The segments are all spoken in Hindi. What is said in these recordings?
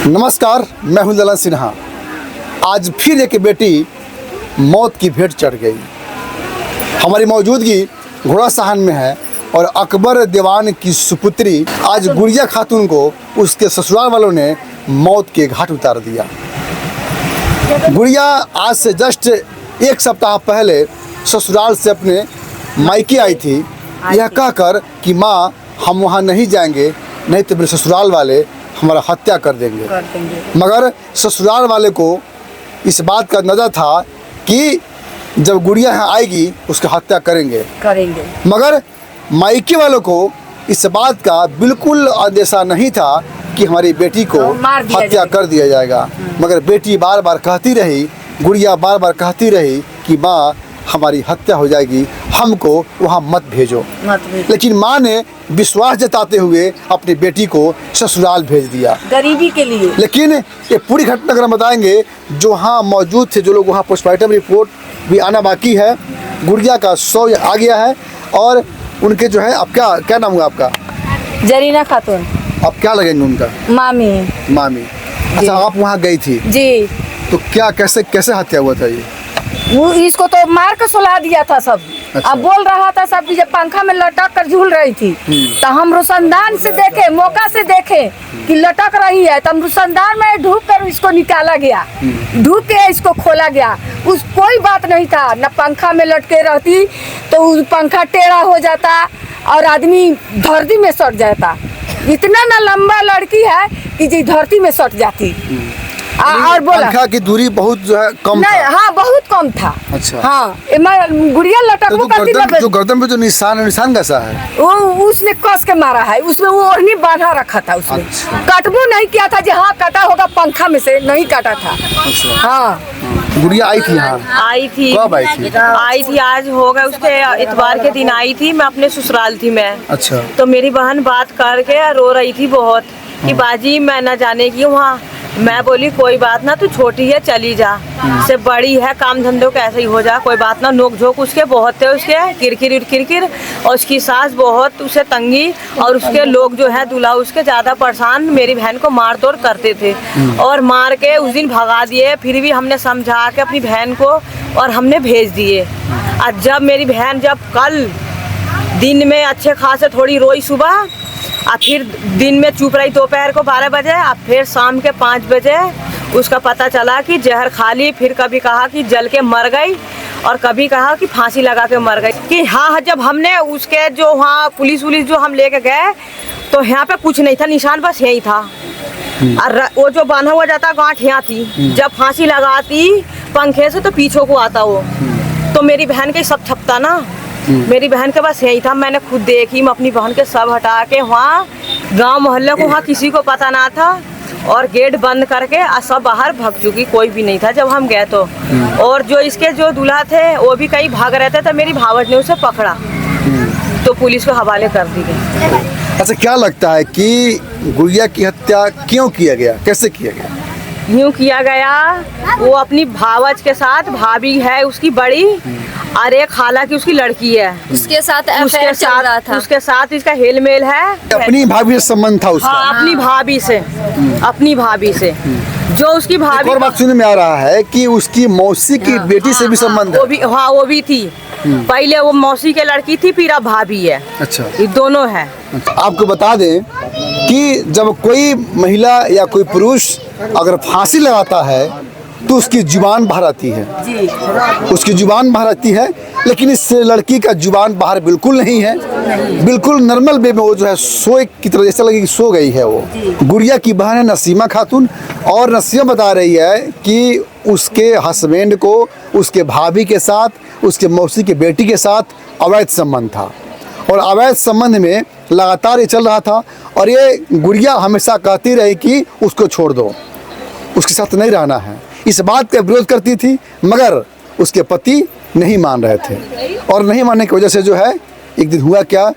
नमस्कार, मैं हूं ललन सिन्हा। आज फिर एक बेटी मौत की भेंट चढ़ गई। हमारी मौजूदगी घोड़ा सहन में है और अकबर दीवान की सुपुत्री आज गुड़िया खातून को उसके ससुराल वालों ने मौत के घाट उतार दिया। गुड़िया आज से जस्ट एक सप्ताह पहले ससुराल से अपने मायके आई थी, यह कहकर कि माँ हम वहाँ नहीं जाएंगे, नहीं तो मेरे ससुराल वाले हमारा हत्या कर देंगे। मगर ससुराल वाले को इस बात का अंदाजा था कि जब गुड़िया यहाँ आएगी उसकी हत्या करेंगे। मगर मायके वालों को इस बात का बिल्कुल अंदेशा नहीं था कि हमारी बेटी को हत्या कर दिया जाएगा। मगर बेटी बार बार कहती रही, गुड़िया बार बार कहती रही कि माँ हमारी हत्या हो जाएगी, हमको वहाँ मत भेजो। लेकिन माँ ने विश्वास जताते हुए अपनी बेटी को ससुराल भेज दिया गरीबी के लिए। लेकिन ये पूरी घटना अगर हम बताएंगे, जो वहाँ मौजूद थे जो लोग, वहाँ पोस्टमार्टम रिपोर्ट भी आना बाकी है। गुड़िया का शव आ गया है और उनके जो है, आप क्या नाम हुआ आपका? जरीना खातून। आप क्या लगेंगे उनका? मामी। अच्छा, आप वहाँ गई थी जी। तो क्या कैसे हत्या हुआ था? ये वो इसको तो मार कर सुला दिया था सब। अच्छा। अब बोल रहा था सब कि जब पंखा में लटक कर झूल रही थी तो हम रोशनदान से देखे, मौका से देखे कि लटक रही है, तो हम रोशनदान में ढूक कर इसको निकाला गया, ढूक के इसको खोला गया। उस कोई बात नहीं था, न पंखा में लटके रहती तो पंखा टेढ़ा हो जाता और आदमी धरती में सट जाता। इतना न लंबा लड़की है कि जी धरती में सट जाती। और बोला पंखा की दूरी बहुत जो है कम नहीं, था। हाँ बहुत कम था। अच्छा। हाँ, गुड़िया लटक तो जो गर्दन पे जो निशान कैसा है? वो उसने कस के मारा है, उसमें वो ओढ़नी बांधा रखा था उसने। अच्छा। कटबो नहीं किया था, जहाँ कटा होगा पंखा में से नहीं काटा था। अच्छा। हाँ, गुड़िया आई थी यहाँ? आई थी। कब आई थी? आई थी आज हो गए, उसके इतवार के दिन आई थी। मैं अपने ससुराल थी मैं। अच्छा। तो मेरी बहन बात करके रो रही थी बहुत कि बाजी मैं न जाने की वहाँ। मैं बोली कोई बात ना, तू छोटी है चली जा, से बड़ी है काम धंधों कैसे ही हो जा, कोई बात ना। नोक झोंक उसके बहुत थे, उसके किरकिर और उसकी सास बहुत उसे तंगी, और उसके लोग जो है दूल्हा उसके ज़्यादा परेशान मेरी बहन को मार तोड़ करते थे और मार के उस दिन भगा दिए। फिर भी हमने समझा के अपनी बहन को और हमने भेज दिए। और जब मेरी बहन जब कल दिन में अच्छे खासे थोड़ी रोई सुबह, और फिर दिन में चुप रही दोपहर को 12 बजे, और फिर शाम के 5 बजे उसका पता चला कि जहर खा ली। फिर कभी कहा कि जल के मर गई और कभी कहा कि फांसी लगा के मर गई। कि हाँ, जब हमने उसके जो वहाँ पुलिस जो हम लेके गए तो यहाँ पे कुछ नहीं था, निशान बस यही था। और वो जो बांधा हुआ जाता गांठ यहाँ थी, जब फांसी लगाती पंखे से तो पीछे को आता वो, तो मेरी बहन के सब छपता ना। मेरी बहन के पास यही था, मैंने खुद देखी। मैं अपनी बहन के सब हटा के वहाँ गांव मोहल्ले को, वहाँ किसी को पता ना था, और गेट बंद करके सब बाहर भाग चुकी, कोई भी नहीं था जब हम गए तो। और जो इसके जो दूल्हा थे वो भी कहीं भाग रहे थे, तो मेरी भावज ने उसे पकड़ा तो पुलिस को हवाले कर दी गई। अच्छा, क्या लगता है कि गुड़िया की हत्या क्यों किया गया, कैसे किया गया? यूँ किया गया, वो अपनी भावज के साथ, भाभी है उसकी बड़ी और एक खाला की उसकी लड़की है, उसके साथ उसके साथ इसका हेल मेल है। अपनी भाभी से संबंध था उसका? हाँ, अपनी भाभी से जो उसकी भाभी। और बात सुनने में आ रहा है कि उसकी मौसी की बेटी से भी संबंध है? वो भी थी। पहले वो मौसी के लड़की थी, फिर अब भाभी है। अच्छा, ये दोनों है। आपको बता दें कि जब कोई महिला या कोई पुरुष अगर फांसी लगाता है तो उसकी जुबान बाहर आती है जी। उसकी जुबान बाहर आती है, लेकिन इस लड़की का जुबान बाहर बिल्कुल नहीं है। बिल्कुल नॉर्मल वे में वो जो है सोए की तरह, जैसा लगे कि सो गई है वो। गुड़िया की बहन है नसीमा खातून, और नसीमा बता रही है कि उसके हस्बैंड को उसके भाभी के साथ, उसके मौसी के बेटी के साथ अवैध संबंध था, और अवैध संबंध में लगातार ये चल रहा था। और ये गुड़िया हमेशा कहती रही कि उसको छोड़ दो, उसके साथ नहीं रहना है। इस बात का विरोध करती थी, मगर उसके पति नहीं मान रहे थे, और नहीं मानने की वजह से जो है एक दिन हुआ क्या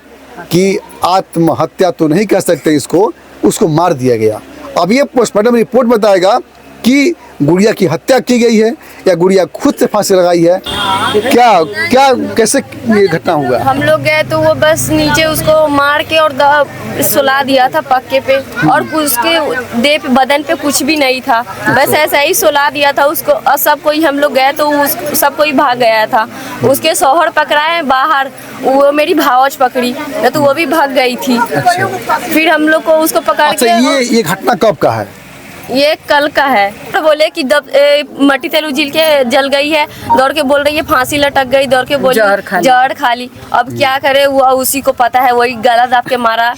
कि आत्महत्या तो नहीं कह सकते इसको, उसको मार दिया गया। अब ये पोस्टमार्टम रिपोर्ट बताएगा कि गुड़िया की हत्या की गई है या गुड़िया खुद से फांसी लगाई है, क्या क्या कैसे ये घटना हुआ? हम लोग गए तो वो बस नीचे उसको मार के और सुला दिया था पक्के पे, और उसके देह पे बदन पे कुछ भी नहीं था, बस ऐसा ही सुला दिया था उसको। और सब कोई हम लोग गए तो सब कोई भाग गया था। उसके शौहर पकड़ाए बाहर, वो मेरी भावज पकड़ी तो वो भी भाग गई थी। फिर हम लोग को उसको पकड़ अच्छा, के ये घटना कब का है? ये कल का है। तो बोले कि मट्टी तेल उजिल के जल गई है, दौड़ के बोल रही है फांसी लटक गई, दौड़ के बोली जहर खा ली। अब क्या करे, वो उसी को पता है, वही गला दाब के मारा,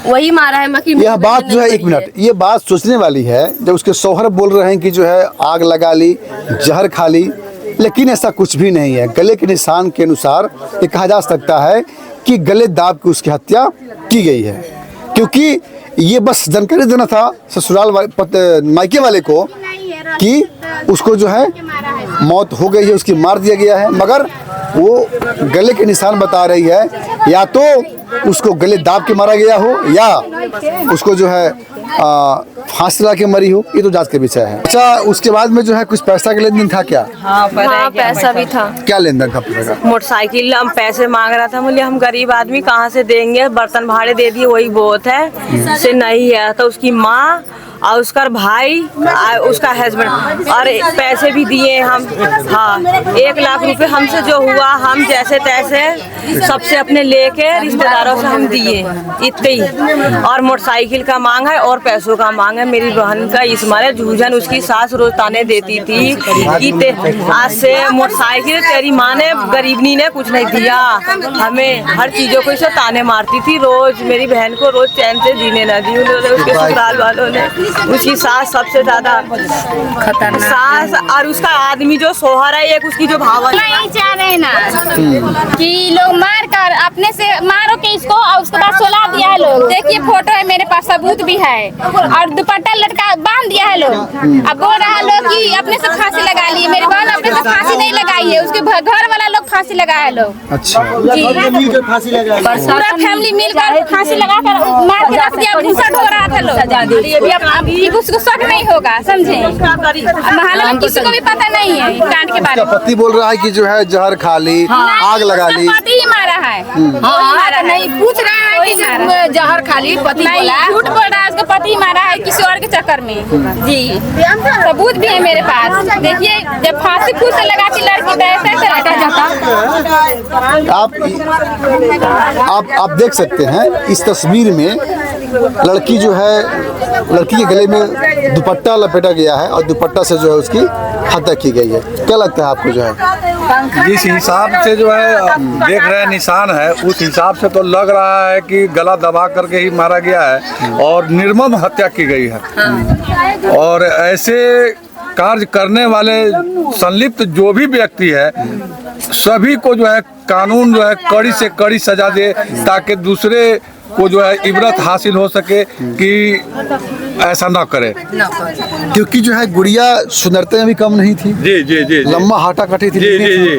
वही मारा है। यह बात जो है, एक मिनट, ये बात सोचने वाली है जब उसके शौहर बोल रहे हैं कि जो है आग लगा ली, जहर खा ली, लेकिन ऐसा कुछ भी नहीं है। गले के निशान के अनुसार ये कहा जा सकता है कि गले दाब के उसकी हत्या की गई है, क्योंकि ये बस जानकारी देना था ससुराल मायके वाले को कि उसको जो है मौत हो गई है, उसकी मार दिया गया है, मगर वो गले के निशान बता रही है या तो उसको गले दाब के मारा गया हो या उसको जो है फांसी लगा के मरी हो, ये तो जांच के विषय है। अच्छा, उसके बाद में जो है कुछ पैसा का लेन देन था क्या? हाँ, पैसा भी था। क्या लेन देन था पैसा का? मोटरसाइकिल हम पैसे मांग रहा था, बोले हम गरीब आदमी कहाँ से देंगे, बर्तन भाड़े दे दिए वही बहुत है, से नहीं है। तो उसकी माँ और उसका भाई उसका हस्बैंड और पैसे भी दिए हम। हाँ, 1 लाख रुपए हमसे जो हुआ, हम जैसे तैसे सबसे अपने लेके रिश्तेदारों से हम दिए, इतने ही। और मोटरसाइकिल का मांग है और पैसों का मांग है। मेरी बहन का इस मारे जूझन, उसकी सास रोज ताने देती थी कि आज से मोटरसाइकिल तेरी माँ ने गरीबनी ने कुछ नहीं दिया हमें, हर चीजों को इसे ताने मारती थी रोज। मेरी बहन को रोज चैन से जीने न दी उन्होंने, उसके ससुराल वालों ने। उसकी सास सबसे ज्यादा खतरनाक सास, और उसका आदमी जो सोहर है, एक उसकी जो भाव नहीं चाह रहे ना कि लोग मार कर अपने से मारो के इसको, और उसके बाद सुला दिया है लोग। देखिए फोटो है मेरे पास, सबूत भी है, और दुपट्टा लटका बांध दिया है लोग। अब बोल रहा है लोग कि अपने से फांसी लगा लिए, मेरी बहन अपने से फांसी नहीं लगाई है, उसके घर वाला लोग फांसी लगाया है लोग। अच्छा जी, पूरा फैमिली मिलकर फांसी लगाकर मार के रख दिया, घूसा ढो रहा था लोग। उसको शक नहीं होगा, समझे? मोहल्ले में किसी को भी पता नहीं है कांड के बारे में। पति बोल रहा है कि जो है जहर खा ली, आग लगा ली, पति ही मारा है। नहीं पूछ रहा है कि जहर खा ली, पति झूठ बोल रहा है, उसको पति ही मारा है किसी और के चक्कर में। जी, सबूत भी है मेरे पास। देखिए, जब फांसी खुद से लगा के लड़की तो ऐसे रखा जाता। आप देख सकते हैं इस तस्वीर में लड़की जो है, लड़की के गले में दुपट्टा लपेटा गया है और दुपट्टा से जो है उसकी हत्या की गई है। क्या लगता है आपको जो है? जिस हिसाब से जो है देख रहे हैं निशान है, उस हिसाब से तो लग रहा है कि गला दबा करके ही मारा गया है और निर्मम हत्या की गई है। और ऐसे कार्य करने वाले संलिप्त जो भी व्यक्ति है, सभी को जो है कानून जो है कड़ी से कड़ी सजा दे, ताकि दूसरे को जो है इबरत हासिल हो सके कि ऐसा ना करे। क्योंकि जो है गुड़िया सुंदरता में भी कम नहीं थी, जी जी जी, लम्बा हाटा कटी थी। जी जी जी।